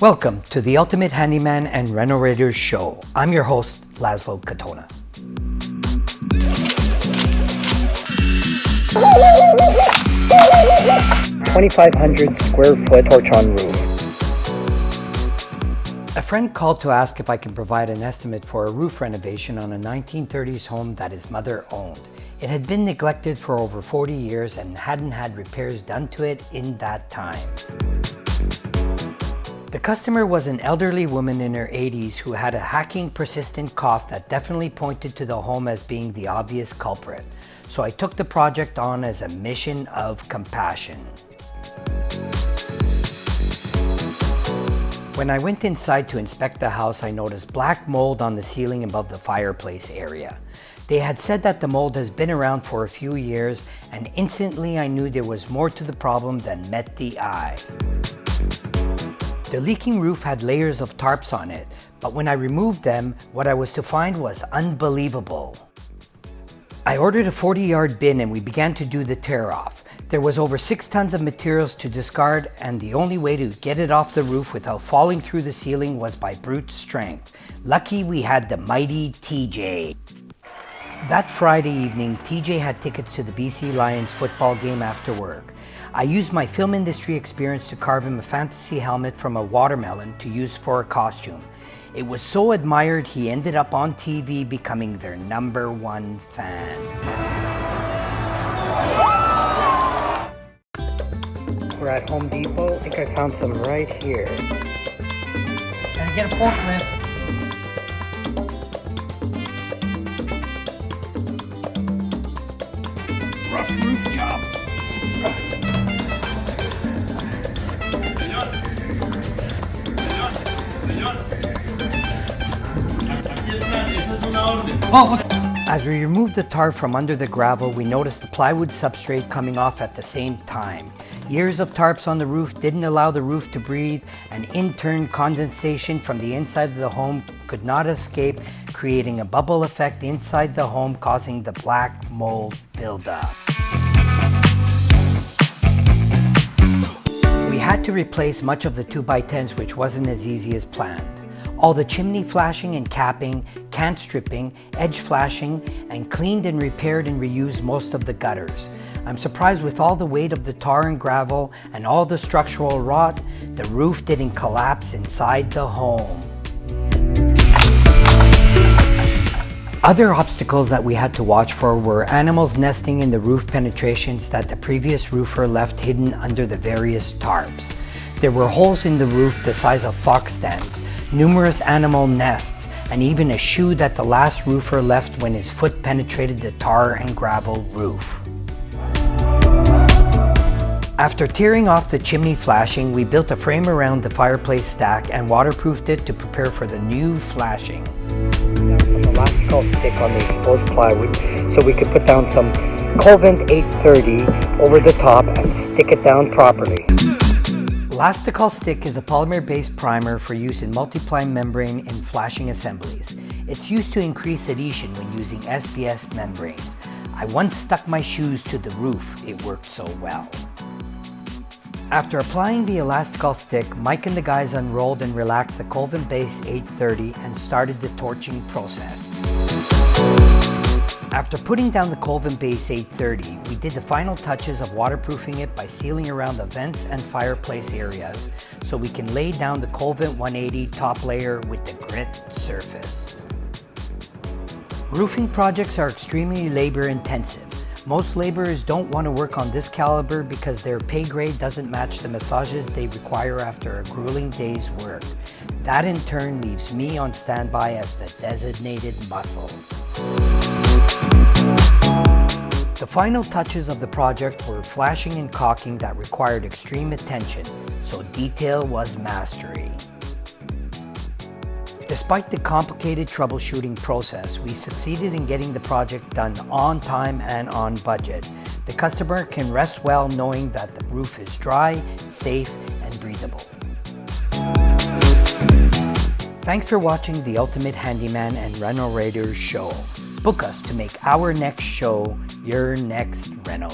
Welcome to the Ultimate Handyman and Renorators Show. I'm your host, Laszlo, Katona. $2,500 square foot torch on roof. A friend called to ask if I can provide an estimate for a roof renovation on a 1930s home that his mother owned. It had been neglected for over 40 years and hadn't had repairs done to it in that time. The customer was an elderly woman in her 80s who had a hacking, persistent cough that definitely pointed to the home as being the obvious culprit. So I took the project on as a mission of compassion. When I went inside to inspect the house, I noticed black mold on the ceiling above the fireplace area. They had said that the mold has been around for a few years, and instantly I knew there was more to the problem than met the eye. The leaking roof had layers of tarps on it, but when I removed them, what I was to find was unbelievable. I ordered a 40-yard bin and we began to do the tear-off. There was over 6 tons of materials to discard, and the only way to get it off the roof without falling through the ceiling was by brute strength. Lucky we had the mighty TJ. That Friday evening, TJ had tickets to the BC Lions football game after work. I used my film industry experience to carve him a fantasy helmet from a watermelon to use for a costume. It was so admired he ended up on TV becoming their #1 fan. We're at Home Depot. I think I found some right here. Gotta get a forklift. Ruff Roof job. As we removed the tar from under the gravel, we noticed the plywood substrate coming off at the same time. Years of tarps on the roof didn't allow the roof to breathe, and in turn condensation from the inside of the home could not escape, creating a bubble effect inside the home, causing the black mold buildup. We had to replace much of the 2x10s, which wasn't as easy as planned. All the chimney flashing and capping, cant stripping, edge flashing, and cleaned and repaired and reused most of the gutters. I'm surprised with all the weight of the tar and gravel and all the structural rot, the roof didn't collapse inside the home. Other obstacles that we had to watch for were animals nesting in the roof penetrations that the previous roofer left hidden under the various tarps. There were holes in the roof the size of fox dens, numerous animal nests, and even a shoe that the last roofer left when his foot penetrated the tar and gravel roof. After tearing off the chimney flashing, we built a frame around the fireplace stack and waterproofed it to prepare for the new flashing. Some elastical stick on the exposed plywood so we could put down some Covent 830 over the top and stick it down properly. Elastical stick is a polymer-based primer for use in multiply membrane in flashing assemblies. It's used to increase adhesion when using SBS membranes. I once stuck my shoes to the roof. It worked so well. After applying the elastical stick, Mike and the guys unrolled and relaxed the Colvin Base 830 and started the torching process. After putting down the Colvin Base 830, we did the final touches of waterproofing it by sealing around the vents and fireplace areas so we can lay down the Colvin 180 top layer with the grit surface. Roofing projects are extremely labor intensive. Most laborers don't want to work on this caliber because their pay grade doesn't match the massages they require after a grueling day's work. That in turn leaves me on standby as the designated muscle. The final touches of the project were flashing and caulking that required extreme attention, so detail was mastery. Despite the complicated troubleshooting process, we succeeded in getting the project done on time and on budget. The customer can rest well knowing that the roof is dry, safe, and breathable. Thanks for watching the Ultimate Handyman and Renorators Show. Book us to make our next show your next reno.